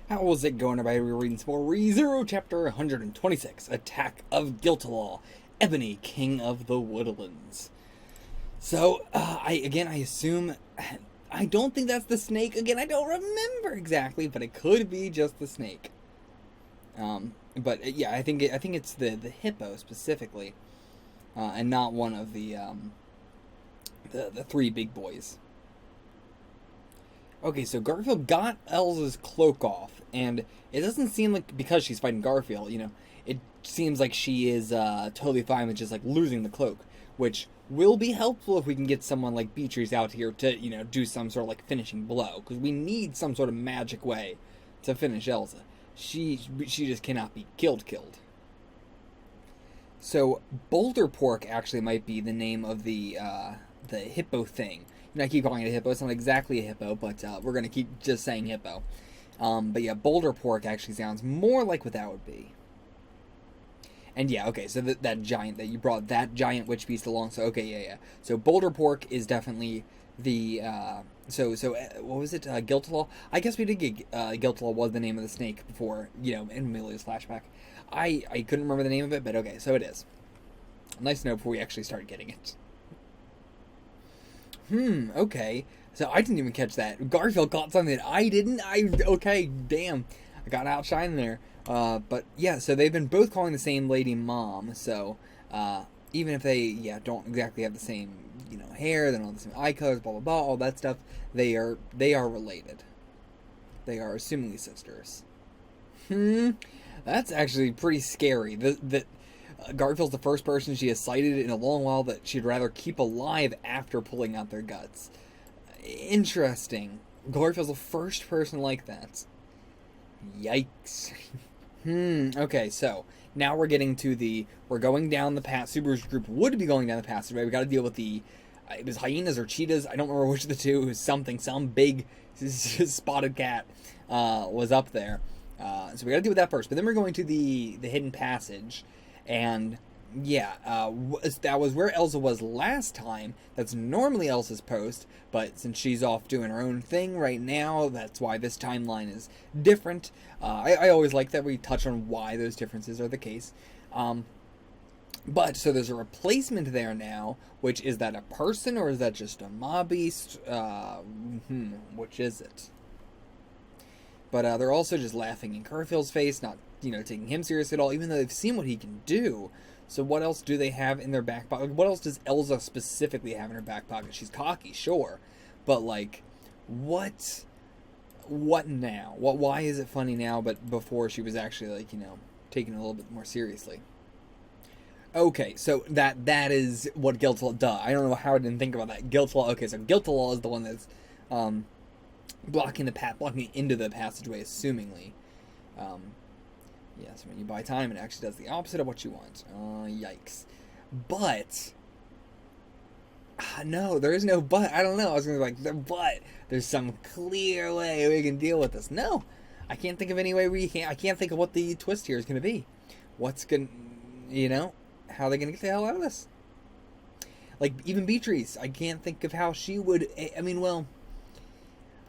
How's it going, everybody? We're reading some more ReZero, Chapter 126, Attack of Guiltylowe, Ebony, King of the Woodlands. So, I assume, I don't think that's the snake. Again, I don't remember exactly, but it could be just the snake. But yeah, I think it's the hippo specifically, and not one of the three big boys. Okay, so Garfield got Elsa's cloak off, and it doesn't seem like, because she's fighting Garfield, you know, it seems like she is totally fine with just, like, losing the cloak, which will be helpful if we can get someone like Beatrice out here to, you know, do some sort of, like, finishing blow, because we need some sort of magic way to finish Elsa. She just cannot be killed. So, Boulder Pork actually might be the name of the hippo thing. I keep calling it a hippo. It's not exactly a hippo, but we're going to keep just saying hippo. But yeah, Boulder Pork actually sounds more like what that would be. And yeah, okay, so that giant, that you brought that giant witch beast along, so okay, yeah. So Boulder Pork is definitely the, what was it, Guiltylowe? I guess we did get, Guiltylowe was the name of the snake before, you know, in Amelia's flashback. I couldn't remember the name of it, but okay, so it is. Nice to know before we actually start getting it. Okay. So I didn't even catch that. Garfield caught something that I didn't. Okay, damn. I got outshined there. But yeah, so they've been both calling the same lady Mom. So, even if they, don't exactly have the same, you know, hair, they don't have the same eye colors, blah, blah, blah, all that stuff, they are related. They are assumingly sisters. That's actually pretty scary. Garfield's the first person she has cited in a long while that she'd rather keep alive after pulling out their guts. Interesting. Garfield's the first person like that. Yikes. Okay, so now we're getting to we're going down the path. Subaru's group would be going down the passageway. We got to deal with it was hyenas or cheetahs. I don't remember which of the two. It was something. Some big spotted cat was up there. So we got to deal with that first. But then we're going to the hidden passage. And, yeah, that was where Elsa was last time. That's normally Elsa's post, but since she's off doing her own thing right now, that's why this timeline is different. I always like that we touch on why those differences are the case. But, so there's a replacement there now, which, is that a person, or is that just a mob beast? Which is it? But they're also just laughing in Garfield's face, not, you know, taking him seriously at all, even though they've seen what he can do. So what else do they have in their back pocket? What else does Elsa specifically have in her back pocket? She's cocky, sure. But, like, what now? Why is it funny now, but before she was actually, like, you know, taken a little bit more seriously? Okay, so that is what Guiltylowe does. I don't know how I didn't think about that. Guiltylowe, okay, so Guiltylowe is the one that's, blocking into the passageway, assumingly. Yes, when you buy time, it actually does the opposite of what you want. Yikes. But, no, there is no but. I don't know. I was going to be like, but there's some clear way we can deal with this. No, I can't think of any way I can't think of what the twist here is going to be. What's going to, you know, how are they going to get the hell out of this? Like, even Beatrice, I can't think of how she would, I mean, well,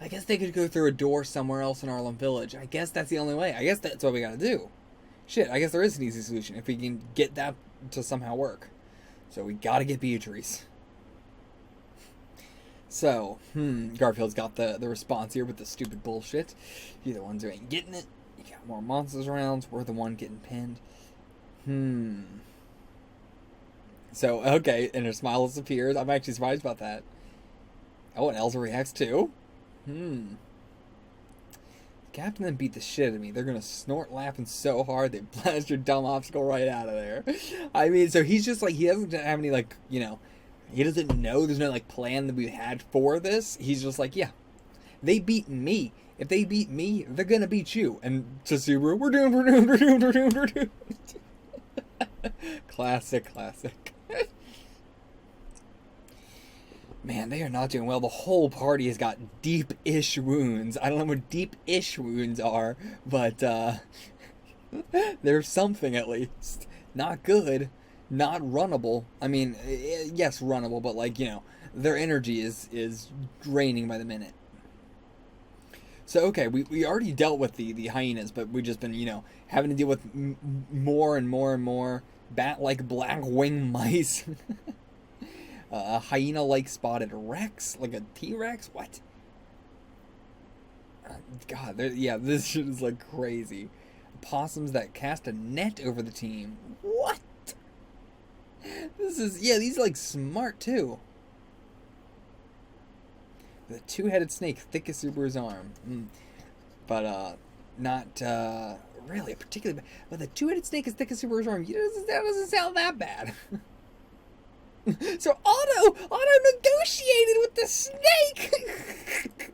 I guess they could go through a door somewhere else in Arlem Village. I guess that's the only way. I guess that's what we gotta do. Shit, I guess there is an easy solution if we can get that to somehow work. So we gotta get Beatrice. So, Garfield's got the response here with the stupid bullshit. You're the ones who ain't getting it. You got more monsters around. We're the one getting pinned. So, okay, and her smile disappears. I'm actually surprised about that. Oh, and Elsa reacts too. Captain then beat the shit out of me. They're gonna snort laughing so hard they blast your dumb obstacle right out of there. I mean, so he's just like, he doesn't have any, like, you know, he doesn't know, there's no, like, plan that we had for this. He's just like, yeah, they beat me. If they beat me, they're gonna beat you. And to Subaru, we're doomed. Classic. Man, they are not doing well. The whole party has got deep-ish wounds. I don't know what deep-ish wounds are, but there's something at least. Not good. Not runnable. I mean, yes, runnable, but, like, you know, their energy is draining by the minute. So, okay, we already dealt with the hyenas, but we've just been, having to deal with more and more and more bat-like black wing mice. A hyena-like spotted rex, like a T-Rex? What? God, this shit is like crazy. Possums that cast a net over the team. What? These are like smart too. The two-headed snake, thick as Subaru's arm. But, not, really particularly bad. But the two-headed snake is thick as Subaru's arm. That doesn't sound that bad. So Otto negotiated with the snake!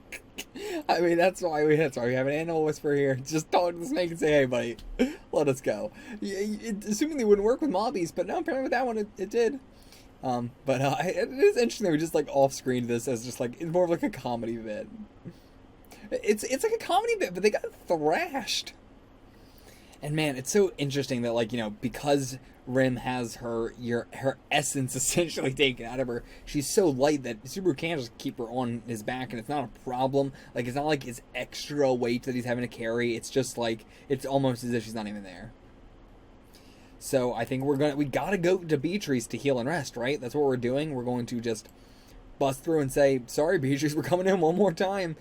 I mean, that's why we have an animal whisperer here. Just talk to the snake and say, hey, buddy, let us go. Assuming they wouldn't work with mobbies, but no, apparently with that one it did. But it is interesting that we just, like, off-screened this as just, like, it's more of, like, a comedy bit. It's like a comedy bit, but they got thrashed. And, man, it's so interesting that, like, because Rim has her essence essentially taken out of her, she's so light that Subaru can just keep her on his back, and it's not a problem. Like, it's not like it's extra weight that he's having to carry. It's just, like, it's almost as if she's not even there. So I think we gotta go to Beatrice to heal and rest, right? That's what we're doing. We're going to just bust through and say, sorry, Beatrice, we're coming in one more time.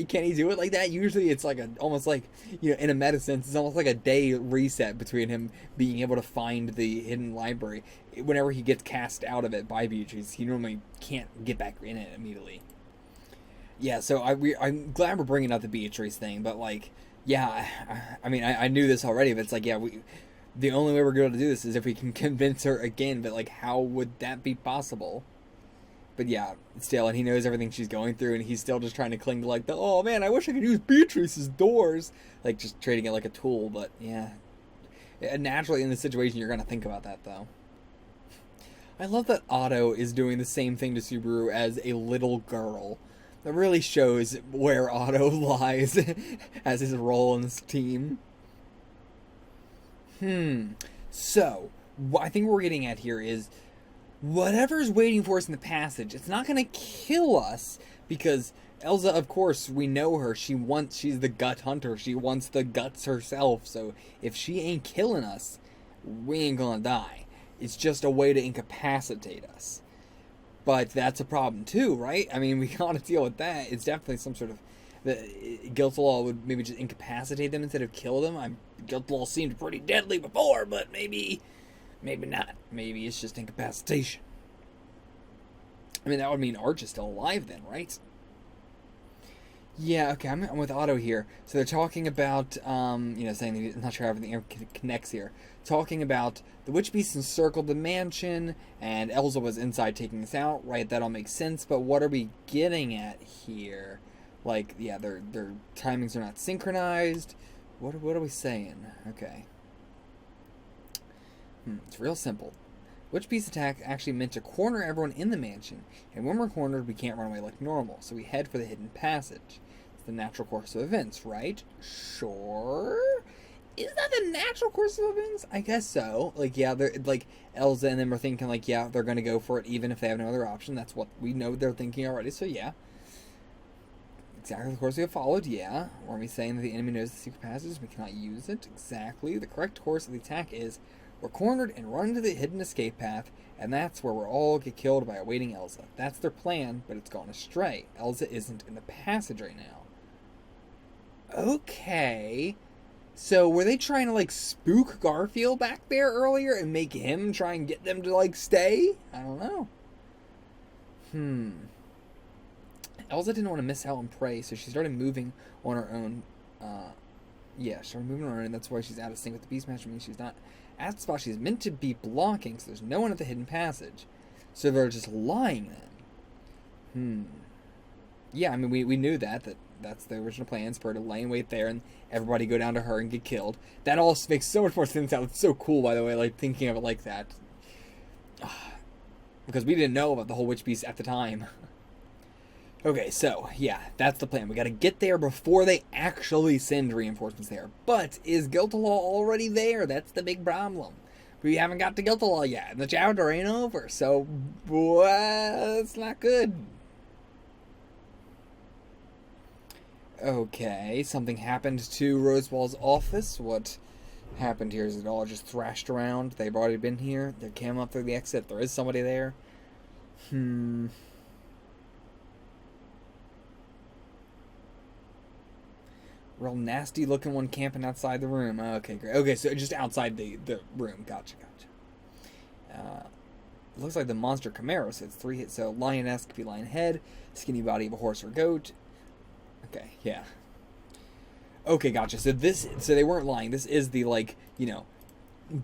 Can he do it like that? Usually it's like almost like, in a meta sense, it's almost like a day reset between him being able to find the hidden library. Whenever he gets cast out of it by Beatrice, he normally can't get back in it immediately. Yeah, so I'm glad we're bringing up the Beatrice thing, but, like, yeah, I mean, I knew this already, but it's like, yeah, the only way we're going to do this is if we can convince her again, but, like, how would that be possible? But yeah, still, and he knows everything she's going through, and he's still just trying to cling to, like, oh man, I wish I could use Beatrice's doors. Like, just treating it like a tool, but yeah. Naturally, in this situation, you're going to think about that, though. I love that Otto is doing the same thing to Subaru as a little girl. That really shows where Otto lies as his role in this team. So, what I think we're getting at here is, whatever's waiting for us in the passage, it's not going to kill us, because Elsa, of course, we know her. She's the gut hunter. She wants the guts herself, so if she ain't killing us, we ain't gonna die. It's just a way to incapacitate us. But that's a problem too, right? I mean, we gotta deal with that. It's definitely some sort of... Guiltylowe would maybe just incapacitate them instead of kill them. Guiltylowe seemed pretty deadly before, but maybe not. Maybe it's just incapacitation. I mean, that would mean Arch is still alive then, right? Yeah, okay, I'm with Otto here. So they're talking about, saying that I'm not sure how everything connects here. Talking about the witch beast encircled the mansion, and Elsa was inside taking this out, right? That all makes sense, but what are we getting at here? Like, yeah, their timings are not synchronized. What are we saying? Okay. It's real simple. Witch beast attack actually meant to corner everyone in the mansion, and when we're cornered, we can't run away like normal, so we head for the hidden passage. It's the natural course of events, right? Sure. Is that the natural course of events? I guess so. Like, yeah, they're like Elsa and them are thinking like, yeah, they're gonna go for it even if they have no other option. That's what we know they're thinking already. So yeah. Exactly the course we have followed, yeah. Or are we saying that the enemy knows the secret passage, we cannot use it? Exactly. The correct course of the attack is we're cornered and run to the hidden escape path, and that's where we'll all get killed by awaiting Elsa. That's their plan, but it's gone astray. Elsa isn't in the passage right now. Okay. So were they trying to, like, spook Garfield back there earlier and make him try and get them to, like, stay? I don't know. Elsa didn't want to miss out on prey, so she started moving on her own. She started moving on her own, and that's why she's out of sync with the Beastmaster. I mean, she's not at the spot she's meant to be blocking, so there's no one at the hidden passage. So they're just lying then. Yeah, I mean, we knew that's the original plan, for her to lay in wait there and everybody go down to her and get killed. That all makes so much more sense now. It's so cool, by the way, like, thinking of it like that. Because we didn't know about the whole witch beast at the time. Okay, so, yeah, that's the plan. We gotta get there before they actually send reinforcements there. But is Guiltylowe already there? That's the big problem. We haven't got to Guiltylowe yet, and the chapter ain't over, so, well, it's not good. Okay, something happened to Rosewall's office. What happened here? Is it all just thrashed around? They've already been here. They came up through the exit. There is somebody there. Real nasty looking one camping outside the room. Okay, great. Okay, so just outside the room. Gotcha. Looks like the monster Camaro, so it's 3 hits. So lion-esque, feline head, skinny body of a horse or goat. Okay, yeah. Okay, gotcha. So they weren't lying. This is the, like, you know,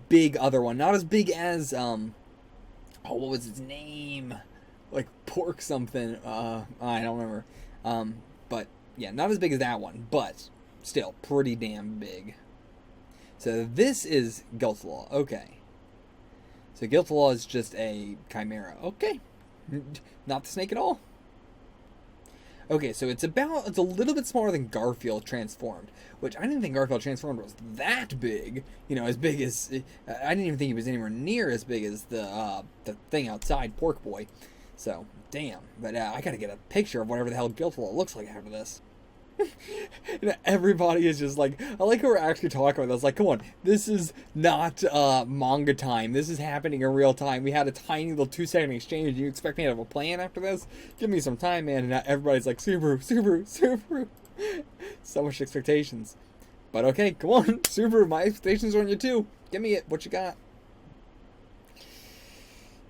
big other one. Not as big as, what was his name? Like, pork something. I don't remember. But, yeah, not as big as that one, but still pretty damn big. So this is Guiltylowe. Okay. So Guiltylowe is just a chimera. Okay. Not the snake at all. Okay, so it's a little bit smaller than Garfield transformed, which I didn't think Garfield transformed was that big. You know, as big as I didn't even think he was anywhere near as big as the thing outside, Pork Boy. So damn, but I gotta get a picture of whatever the hell Guiltylowe looks like after this. You know, everybody is just like, I like how we're actually talking about this. Like, come on, this is not manga time. This is happening in real time. We had a tiny little 2-second exchange. You expect me to have a plan after this? Give me some time, man. And now everybody's like, Subaru. So much expectations. But okay, come on, Subaru. My expectations are on you too. Give me it. What you got?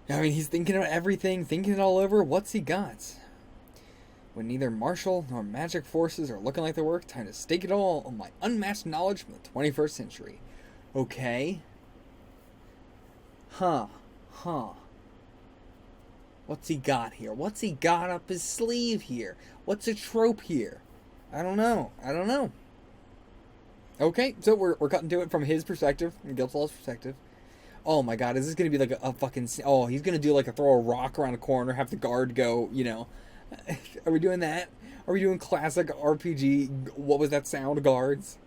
I mean, he's thinking about everything, thinking it all over. What's he got? When neither martial nor magic forces are looking like they work, time to stake it all on my unmatched knowledge from the 21st century. Okay. Huh. What's he got here? What's he got up his sleeve here? What's a trope here? I don't know. Okay, so we're cutting to it from his perspective, from Guiltylowe's perspective. Oh my god, is this going to be like a fucking... Oh, he's going to do like throw a rock around a corner, have the guard go, you know... Are we doing that? Are we doing classic RPG, what was that sound, guards?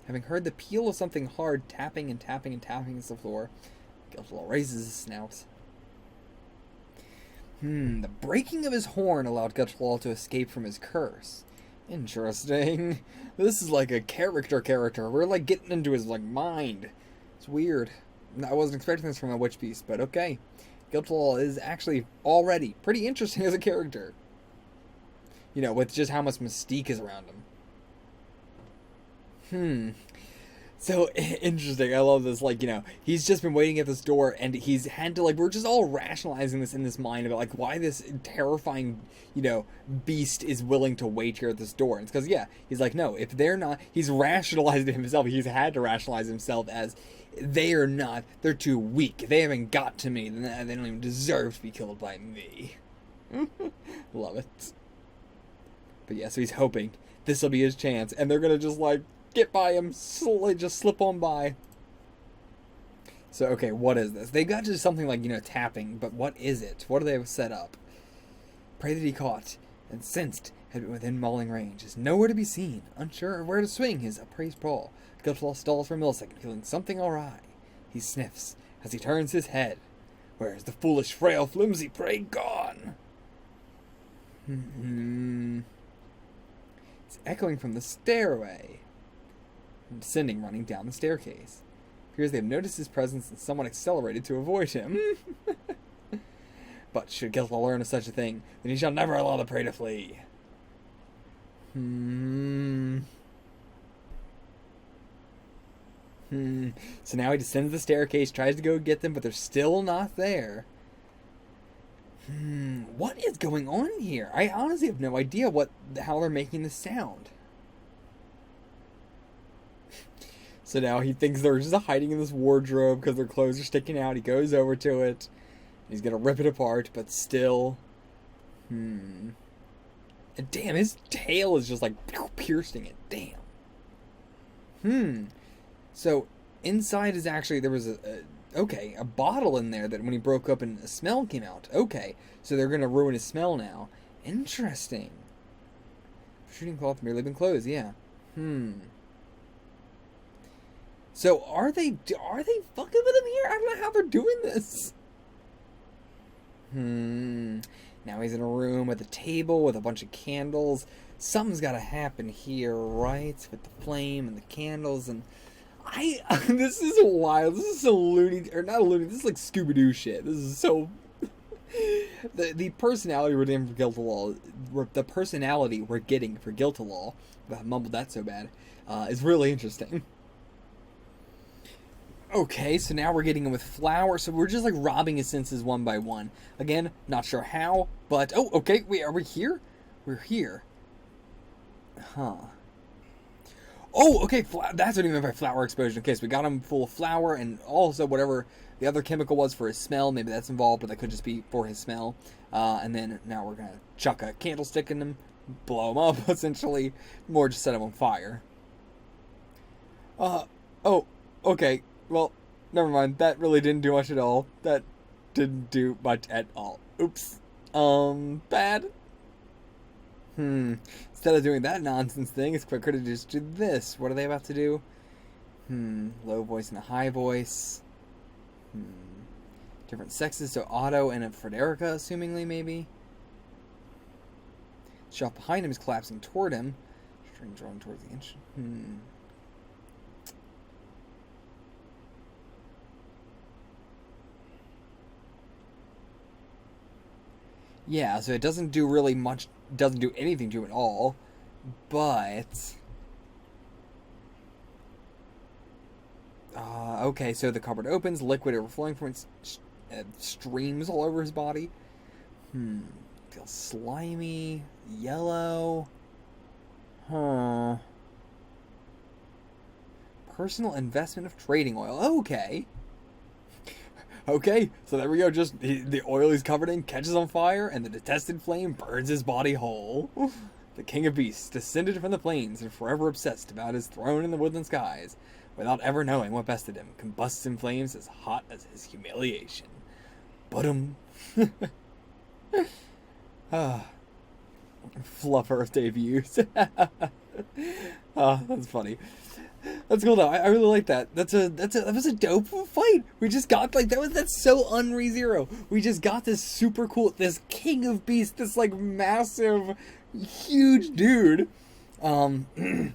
Having heard the peal of something hard tapping against the floor, Guiltylowe raises his snout. The breaking of his horn allowed Guiltylowe to escape from his curse. Interesting. This is like a character. We're like getting into his like mind. It's weird. I wasn't expecting this from a Witch Beast, but okay. Guiltylowe is actually already pretty interesting as a character. You know, with just how much mystique is around him. So interesting. I love this. Like, you know, he's just been waiting at this door and he's had to, like, we're just all rationalizing this in this mind about, like, why this terrifying, you know, beast is willing to wait here at this door. And it's because, yeah, he's like, no, if they're not, he's rationalized it himself. He's had to rationalize himself as they are not, they're too weak. They haven't got to me. They don't even deserve to be killed by me. Love it. But yeah, so he's hoping this will be his chance. And they're going to just, like, get by him, just slip on by. So, okay, what is this? They got to something like, you know, tapping, but what is it? What do they set up? Pray that he caught and sensed had been within mauling range is nowhere to be seen, unsure of where to swing his upraised paw. Guiltylowe stalls for a millisecond, feeling something awry. He sniffs as he turns his head. Where is the foolish, frail, flimsy prey gone? It's echoing from the stairway. Descending, running down the staircase. Appears they have noticed his presence and someone accelerated to avoid him. But should Guiltylowe learn of such a thing, then he shall never allow the prey to flee. So now he descends the staircase, tries to go get them, but they're still not there. What is going on here? I honestly have no idea how they're making this sound. So now he thinks they're just hiding in this wardrobe because their clothes are sticking out. He goes over to it. He's going to rip it apart, but still. And damn, his tail is just like piercing it. Damn. So inside is actually, there was a bottle in there that when he broke up and a smell came out. Okay, so they're going to ruin his smell now. Interesting. Shooting cloth merely been closed, yeah. So are they fucking with him here? I don't know how they're doing this. Now he's in a room with a table with a bunch of candles. something's got to happen here, right? With the flame and the candles, and this is wild. This is so loony, or not loony. This is like Scooby-Doo shit. This is so. The personality we're getting for Guiltylowe, the personality we're getting for Guiltylowe, I mumbled that so bad, is really interesting. Okay, so now we're getting him with flour, so we're just like robbing his senses one by one. Again, not sure how, but oh, okay, wait, are we here? We're here. Huh. Oh, okay, that's what he meant by flour explosion. Okay, so we got him full of flour, and also whatever the other chemical was for his smell, maybe that's involved, but that could just be for his smell. And then now we're gonna chuck a candlestick in him, blow him up, essentially, more just set him on fire. Oh, okay, well, never mind, that really didn't do much at all. That didn't do much at all. Oops. Bad. Instead of doing that nonsense thing, it's quicker to just do this. What are they about to do? Low voice and a high voice. Different sexes, so Otto and a Frederica, assumingly, maybe. Shot behind him is collapsing toward him. String drawn towards the inch. Yeah, so it doesn't do really much, doesn't do anything to him at all, but... okay, so the cupboard opens, liquid overflowing from it streams all over his body. Feels slimy, yellow. Personal investment of trading oil. Okay. Okay, so there we go. Just the oil he's covered in catches on fire, and the detested flame burns his body whole. The king of beasts descended from the plains and forever obsessed about his throne in the woodland skies, without ever knowing what bested him, combusts in flames as hot as his humiliation. Fluffer debuts. That's funny. That's cool though. I really like that. That was a dope fight. We just got like that's so ReZero. We just got this super cool, this king of beasts, this like massive, huge dude. And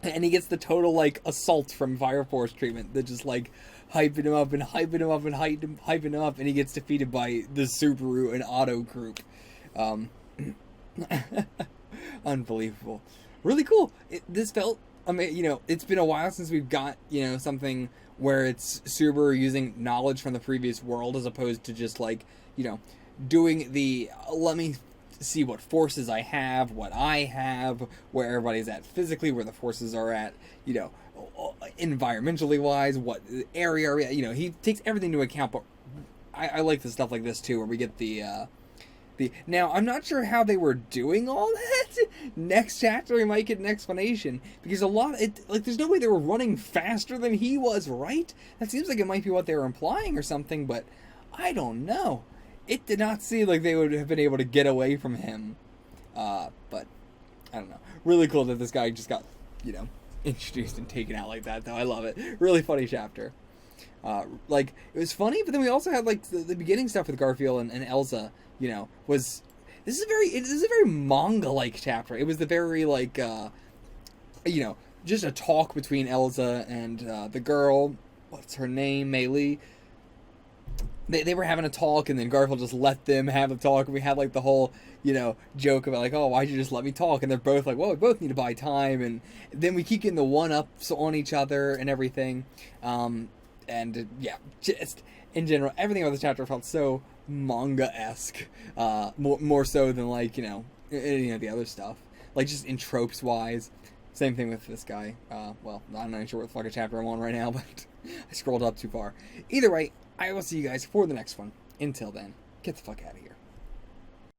he gets the total like assault from Fire Force treatment that just like hyping him up and hyping him up and hyping him up, and he gets defeated by the Subaru and Otto group. Unbelievable. Really cool. This felt, I mean, it's been a while since we've got, something where it's Subaru using knowledge from the previous world as opposed to just like, doing the, let me see what forces I have, what I have, where everybody's at physically, where the forces are at, environmentally wise, what area, he takes everything into account, but I like the stuff like this too, where we get the now, I'm not sure how they were doing all that. Next chapter, we might get an explanation, because there's no way they were running faster than he was, right? That seems like it might be what they were implying or something, but I don't know. It did not seem like they would have been able to get away from him. But, I don't know. Really cool that this guy just got, introduced and taken out like that, though. I love it. Really funny chapter. It was funny, but then we also had, the beginning stuff with Garfield and Elsa, this is a very manga-like chapter. It was the very, just a talk between Elsa and, the girl, what's her name, Mei Li. They were having a talk, and then Garfield just let them have the talk, and we had, the whole, joke about, oh, why'd you just let me talk? And they're both like, well, we both need to buy time, and then we keep getting the one-ups on each other and everything, just, in general, everything about this chapter felt so manga-esque, more so than, any of the other stuff. Just in tropes-wise. Same thing with this guy. Well, I'm not even sure what fucking chapter I'm on right now, but I scrolled up too far. Either way, I will see you guys for the next one. Until then, get the fuck out of here.